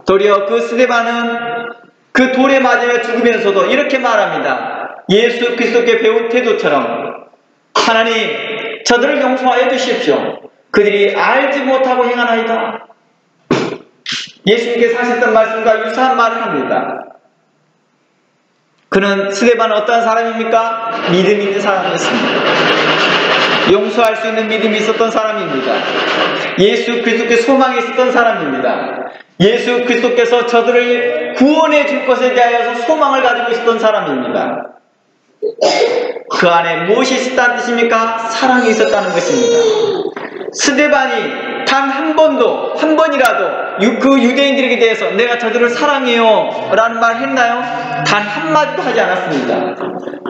도리어 그 스데반은 그 돌에 맞으며 죽으면서도 이렇게 말합니다. 예수 그리스도께 배운 태도처럼 하나님 저들을 용서하여 주십시오. 그들이 알지 못하고 행하나이다. 예수님께서 하셨던 말씀과 유사한 말을 합니다. 그는 스데반은 어떠한 사람입니까? 믿음 있는 사람이었습니다. 용서할 수 있는 믿음이 있었던 사람입니다. 예수 그리스도께 소망이 있었던 사람입니다. 예수 그리스도께서 저들을 구원해 줄 것에 대하여서 소망을 가지고 있었던 사람입니다. 그 안에 무엇이 있었다는 뜻입니까? 사랑이 있었다는 것입니다. 스데반이 단 한 번이라도 그 유대인들에게 대해서 내가 저들을 사랑해요 라는 말 했나요? 단 한마디도 하지 않았습니다.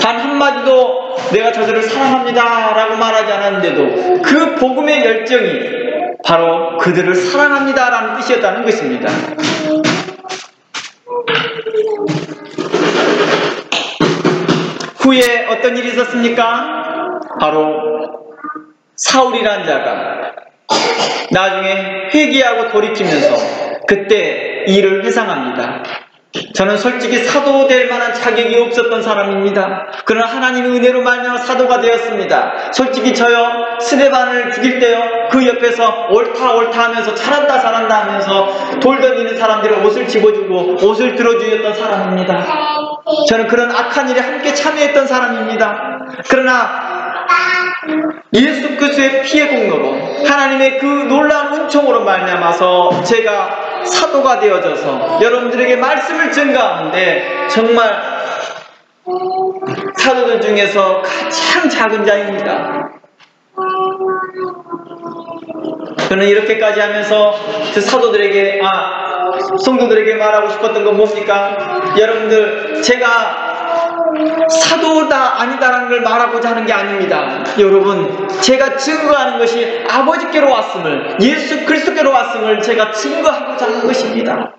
단 한마디도 내가 저들을 사랑합니다 라고 말하지 않았는데도 그 복음의 열정이 바로 그들을 사랑합니다 라는 뜻이었다는 것입니다. 후에 어떤 일이 있었습니까? 바로 사울이라는 자가 나중에 회개하고 돌이키면서 그때 일을 회상합니다. 저는 솔직히 사도 될 만한 자격이 없었던 사람입니다. 그러나 하나님의 은혜로 말미암아 사도가 되었습니다. 솔직히 저요 스데반을 죽일 때요 그 옆에서 옳다 하면서 잘한다 하면서 돌 던지는 사람들의 옷을 집어주고 옷을 들어주었던 사람입니다. 저는 그런 악한 일에 함께 참여했던 사람입니다. 그러나 예수 그리스도의 피의 공로로 하나님의 그 놀라운 은총으로 말미암아서 제가 사도가 되어져서 여러분들에게 말씀을 증거하는데 정말 사도들 중에서 가장 작은 자입니다. 저는 이렇게까지 하면서 그 사도들에게 성도들에게 말하고 싶었던 건 뭡니까? 여러분들, 제가 사도다 아니다라는 걸 말하고자 하는 게 아닙니다. 여러분, 제가 증거하는 것이 아버지께로 왔음을, 예수 그리스도께로 왔음을 제가 증거하고자 하는 것입니다.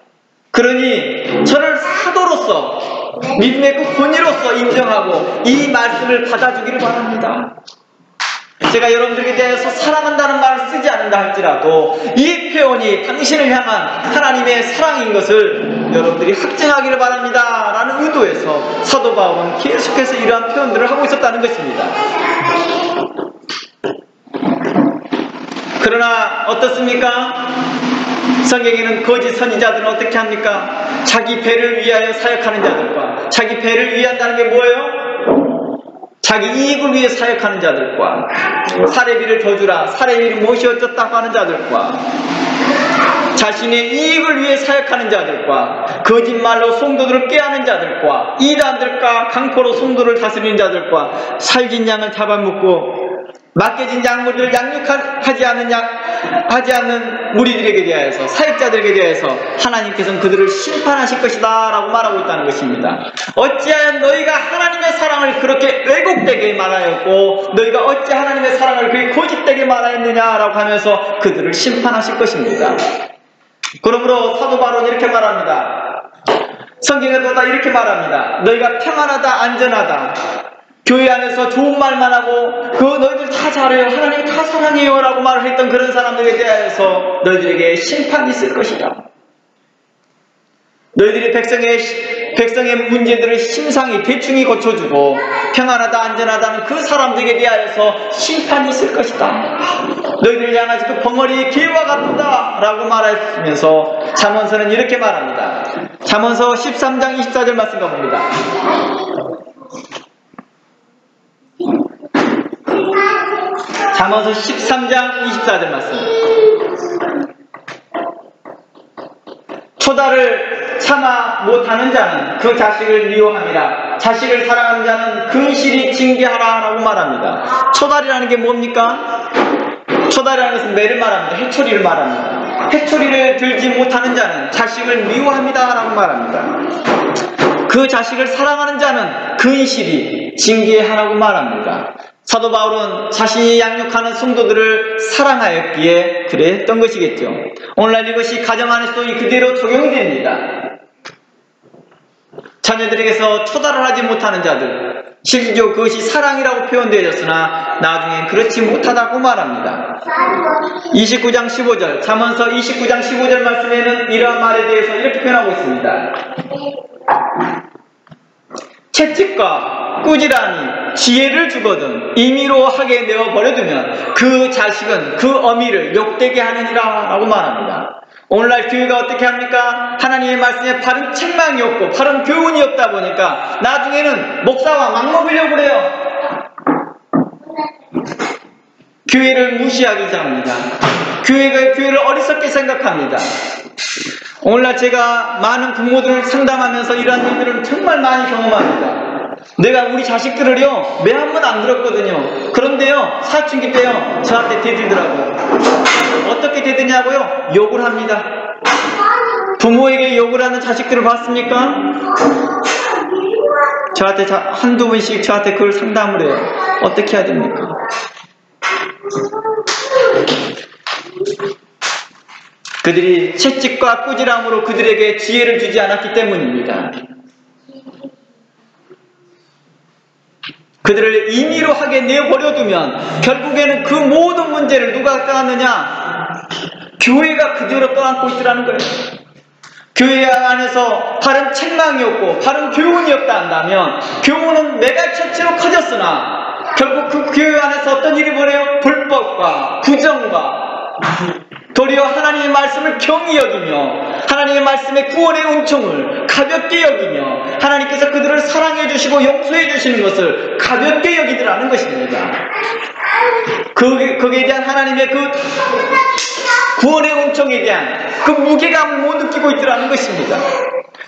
그러니 저를 사도로서, 믿음의 그 본의로서 인정하고 이 말씀을 받아주기를 바랍니다. 제가 여러분들에 대해서 사랑한다는 말을 쓰지 않는다 할지라도 이 표현이 당신을 향한 하나님의 사랑인 것을 여러분들이 확증하기를 바랍니다 라는 의도에서 사도 바울은 계속해서 이러한 표현들을 하고 있었다는 것입니다. 그러나 어떻습니까? 성경에는 거짓 선지자들은 어떻게 합니까? 자기 배를 위하여 사역하는 자들과, 자기 배를 위한다는 게 뭐예요? 자기 이익을 위해 사역하는 자들과, 사례비를 더 주라, 사례비를 못이 어쩌다고 하는 자들과, 자신의 이익을 위해 사역하는 자들과, 거짓말로 성도들을 꾀하는 자들과, 이단들과 강포로 성도를 다스리는 자들과, 살진 양을 잡아먹고 맡겨진 작물들을 양육하지 않는 무리들에게 대하여서, 사역자들에게 대하여서 하나님께서는 그들을 심판하실 것이다 라고 말하고 있다는 것입니다. 어찌하여 너희가 하나님의 사랑을 그렇게 왜곡되게 말하였고 너희가 어찌 하나님의 사랑을 그렇게 거짓되게 말하였느냐라고 하면서 그들을 심판하실 것입니다. 그러므로 사도 바울은 이렇게 말합니다. 성경에 또 다 이렇게 말합니다. 너희가 평안하다, 안전하다, 교회 안에서 좋은 말만 하고 너희들 다 잘해요, 하나님 다 사랑해요 라고 말을 했던 그런 사람들에 대하여서 너희들에게 심판이 있을 것이다. 너희들이 백성의 문제들을 심상히 대충히 고쳐주고 평안하다, 안전하다는 그 사람들에게 대하여서 심판이 있을 것이다. 너희들을 향해서 그 벙어리 개와 같다 라고 말하면서 잠언서는 이렇게 말합니다. 잠언서 13장 24절 말씀 가봅니다. 잠언서 13장 24절 말씀. 초다를 참아 못하는 자는 그 자식을 미워함이라. 자식을 사랑하는 자는 근실히 징계하라 라고 말합니다. 초달이라는 게 뭡니까? 초달이라는 것은 매를 말합니다. 해초리를 말합니다. 해초리를 들지 못하는 자는 자식을 미워합니다 라고 말합니다. 그 자식을 사랑하는 자는 근실히 징계하라고 말합니다. 사도 바울은 자신이 양육하는 성도들을 사랑하였기에 그랬던 것이겠죠. 오늘날 이것이 가정 안에서도 그대로 적용이 됩니다. 자녀들에게서 초달을 하지 못하는 자들, 실질적으로 그것이 사랑이라고 표현되어졌으나 나중엔 그렇지 못하다고 말합니다. 29장 15절, 잠언서 29장 15절 말씀에는 이러한 말에 대해서 이렇게 표현하고 있습니다. 채찍과 꾸지람이 지혜를 주거든 임의로 하게 내어버려두면 그 자식은 그 어미를 욕되게 하느니라 라고 말합니다. 오늘날 교회가 어떻게 합니까? 하나님의 말씀에 바른 책망이 없고 바른 교훈이 없다 보니까 나중에는 목사와 맞먹으려고 그래요. 교회를 무시하기 시작합니다. 교회를 어리석게 생각합니다. 오늘날 제가 많은 부모들을 상담하면서 이러한 일들을 정말 많이 경험합니다. 내가 우리 자식들을요, 매 한 번 안 들었거든요. 그런데요, 사춘기 때요, 저한테 대들더라고요. 어떻게 대드냐고요? 욕을 합니다. 부모에게 욕을 하는 자식들을 봤습니까? 저한테 한두 번씩 저한테 그걸 상담을 해요. 어떻게 해야 됩니까? 그들이 채찍과 꾸지람으로 그들에게 지혜를 주지 않았기 때문입니다. 그들을 임의로 하게 내버려두면 결국에는 그 모든 문제를 누가 떠안느냐? 교회가 그대로 떠안고 있으라는 거예요. 교회 안에서 바른 책망이 없고 바른 교훈이 없다 한다면 교훈은 메가처치로 커졌으나 결국 그 교회 안에서 어떤 일이 벌어요? 불법과 부정과 도리어 하나님의 말씀을 경히 여기며 하나님의 말씀의 구원의 은총을 가볍게 여기며 하나님께서 그들을 사랑해 주시고 용서해 주시는 것을 가볍게 여기더라는 것입니다. 거기에 대한 하나님의 그 구원의 은총에 대한 그 무게감을 못 느끼고 있더라는 것입니다.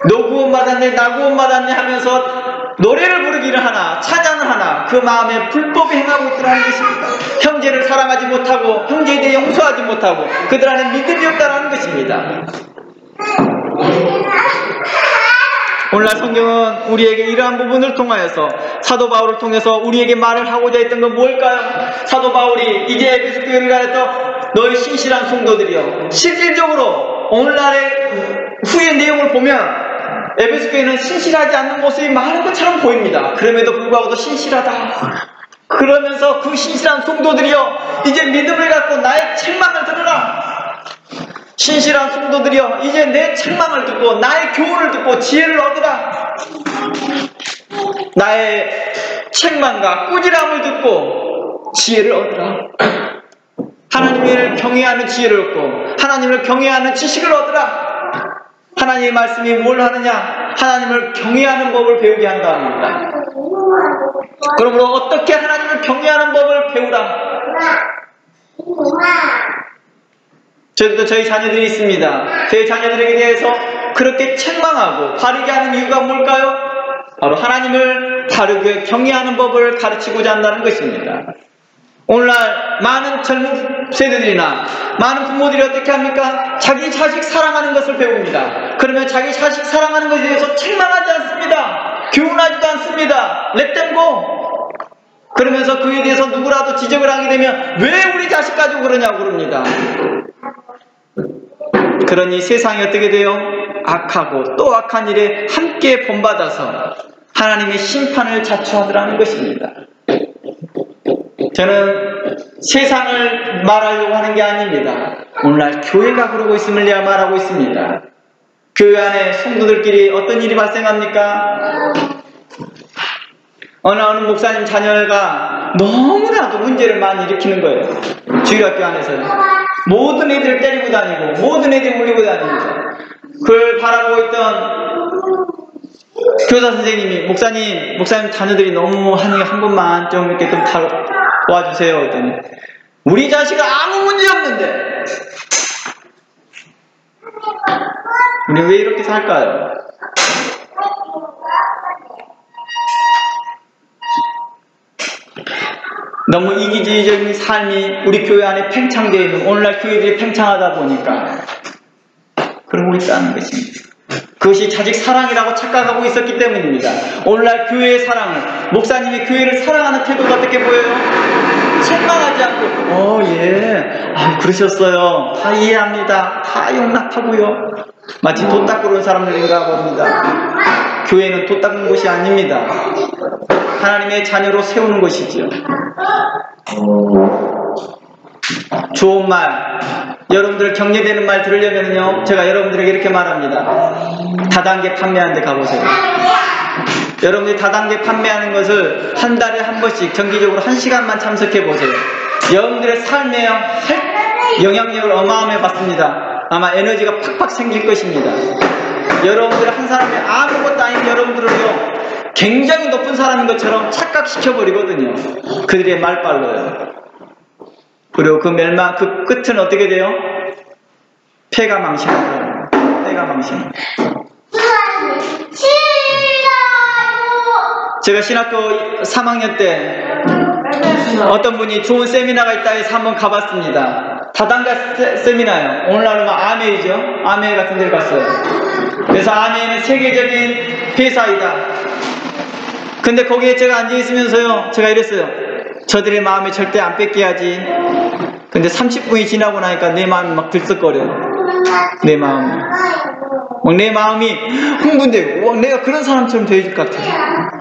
너 구원받았네, 나 구원받았네 하면서 노래를 부르기를 하나 찬양을 하나 그 마음에 불법을 행하고 있더라는 것입니다. 형제를 사랑하지 못하고 형제에 대해 용서하지 못하고 그들 안에 믿음이 없다는 것입니다. 오늘날 성경은 우리에게 이러한 부분을 통하여서 사도 바울을 통해서 우리에게 말을 하고자 했던 건 뭘까요? 사도 바울이 이제 에베소 교회를 가르쳐 너희 신실한 성도들이여, 실질적으로 오늘날의 후의 내용을 보면 에베소 교회는 신실하지 않는 모습이 많은 것처럼 보입니다. 그럼에도 불구하고 신실하다. 그러면서 그 신실한 성도들이여 이제 믿음을 갖고 나의 책망을 들으라. 신실한 성도들이여 이제 내 책망을 듣고 나의 교훈을 듣고 지혜를 얻으라. 나의 책망과 꾸지람을 듣고 지혜를 얻으라. 하나님을 경외하는 지혜를 얻고 하나님을 경외하는 지식을 얻으라. 하나님의 말씀이 뭘 하느냐? 하나님을 경외하는 법을 배우게 한답니다. 그러므로 어떻게 하나님을 경외하는 법을 배우라. 저희도 저희 자녀들이 있습니다. 저희 자녀들에게 대해서 그렇게 책망하고 바르게 하는 이유가 뭘까요? 바로 하나님을 바르게 경외하는 법을 가르치고자 한다는 것입니다. 오늘날 많은 젊은 세대들이나 많은 부모들이 어떻게 합니까? 자기 자식 사랑하는 것을 배웁니다. 그러면 자기 자식 사랑하는 것에 대해서 책망하지 않습니다. 교훈하지도 않습니다. 렛댐고. 그러면서 그에 대해서 누구라도 지적을 하게 되면 왜 우리 자식 가지고 그러냐고 그럽니다. 그러니 세상이 어떻게 돼요? 악하고 또 악한 일에 함께 본받아서 하나님의 심판을 자초하더라는 것입니다. 저는 세상을 말하려고 하는 게 아닙니다. 오늘날 교회가 그러고 있음을 내가 말하고 있습니다. 교회 안에 성도들끼리 어떤 일이 발생합니까? 어느 목사님 자녀가 너무나도 문제를 많이 일으키는 거예요. 주일학교 안에서요. 모든 애들을 때리고 다니고 모든 애들이 울리고 다닙니다. 그걸 바라보고 있던 교사 선생님이 목사님 자녀들이 너무 하니 한 번만 좀 이렇게 좀 도와주세요. 그랬더니 우리 자식은 아무 문제 없는데 우리 왜 이렇게 살까요? 너무 이기주의적인 삶이 우리 교회 안에 팽창되어 있는 오늘날 교회들이 팽창하다 보니까 그러고 있다는 것입니다. 그것이 자식 사랑이라고 착각하고 있었기 때문입니다. 오늘날 교회의 사랑을, 목사님이 교회를 사랑하는 태도가 어떻게 보여요? 책망하지 않고 예, 그러셨어요. 다 이해합니다. 다 용납하고요. 마치 도 닦으러 온 사람들인가 봅니다. 교회는 도 닦는 곳이 아닙니다. 하나님의 자녀로 세우는 것이지요. 좋은 말, 여러분들 격려되는 말 들으려면요, 제가 여러분들에게 이렇게 말합니다. 다단계 판매하는 데 가보세요. 여러분들이 다단계 판매하는 것을 한 달에 한 번씩 정기적으로 1시간만 참석해 보세요. 여러분들의 삶에 영향력을 어마어마하게 받습니다. 아마 에너지가 팍팍 생길 것입니다. 여러분들 한 사람이 아무것도 아닌 여러분들을요, 굉장히 높은 사람인 것처럼 착각시켜버리거든요. 그들의 말빨로요. 그리고 그 끝은 어떻게 돼요? 폐가 망신하고요. 폐가 망신. 제가 신학교 3학년 때 어떤 분이 좋은 세미나가 있다 해서 한번 가봤습니다. 다단계 세미나요. 오늘날은 아메이죠. 아메이 같은 데를 갔어요. 그래서 아메이는 세계적인 회사이다. 근데 거기에 제가 앉아있으면서요, 제가 이랬어요. 저들의 마음에 절대 안 뺏겨야지. 근데 30분이 지나고 나니까 내 마음이 막 들썩거려요. 내 마음이. 내 마음이 흥분되고, 내가 그런 사람처럼 되어질 것 같아요.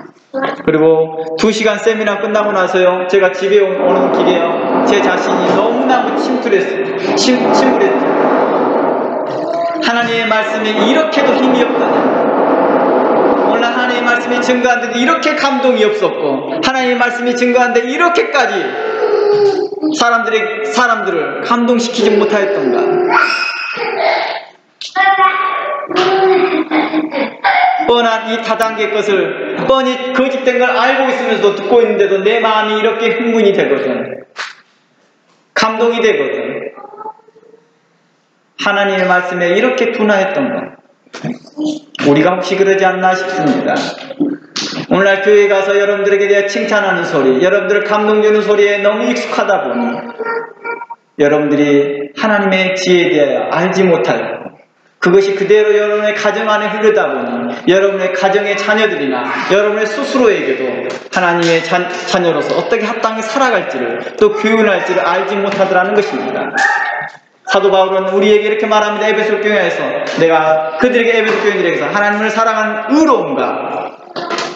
그리고 2시간 세미나 끝나고 나서요, 제가 집에 오는 길에요, 제 자신이 너무나 침울했어요. 하나님의 말씀에 이렇게도 힘이 없다냐. 오늘 하나님의 말씀이 증거하는데 이렇게 감동이 없었고, 하나님의 말씀이 증거하는데 이렇게까지 사람들을 감동시키지 못하였던가. 뻔한 이 다단계 것을 뻔히 거짓된 걸 알고 있으면서도 듣고 있는데도 내 마음이 이렇게 흥분이 되거든. 감동이 되거든. 하나님의 말씀에 이렇게 둔하였던가. 우리가 혹시 그러지 않나 싶습니다. 오늘날 교회에 가서 여러분들에게 대해 칭찬하는 소리, 여러분들을 감동주는 소리에 너무 익숙하다 보니 여러분들이 하나님의 지혜에 대하여 알지 못하여 그것이 그대로 여러분의 가정 안에 흐르다 보니 여러분의 가정의 자녀들이나 여러분의 스스로에게도 하나님의 자녀로서 어떻게 합당히 살아갈지를 또 교훈할지를 알지 못하더라는 것입니다. 사도 바울은 우리에게 이렇게 말합니다. 에베소 교회에서 내가 그들에게 에베소 교인들에게서 하나님을 사랑하는 의로움과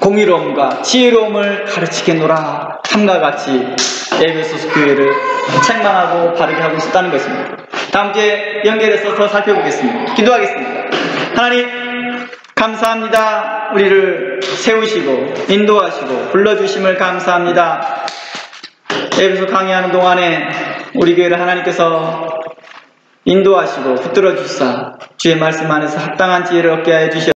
공의로움과 지혜로움을 가르치겠노라 함과 같이 에베소 교회를 책망하고 바르게 하고 있었다는 것입니다. 다음 주에 연결해서 더 살펴보겠습니다. 기도하겠습니다. 하나님 감사합니다. 우리를 세우시고 인도하시고 불러주심을 감사합니다. 에베소 강의하는 동안에 우리 교회를 하나님께서 인도하시고 붙들어 주사 주의 말씀 안에서 합당한 지혜를 얻게 하여 주시옵소서.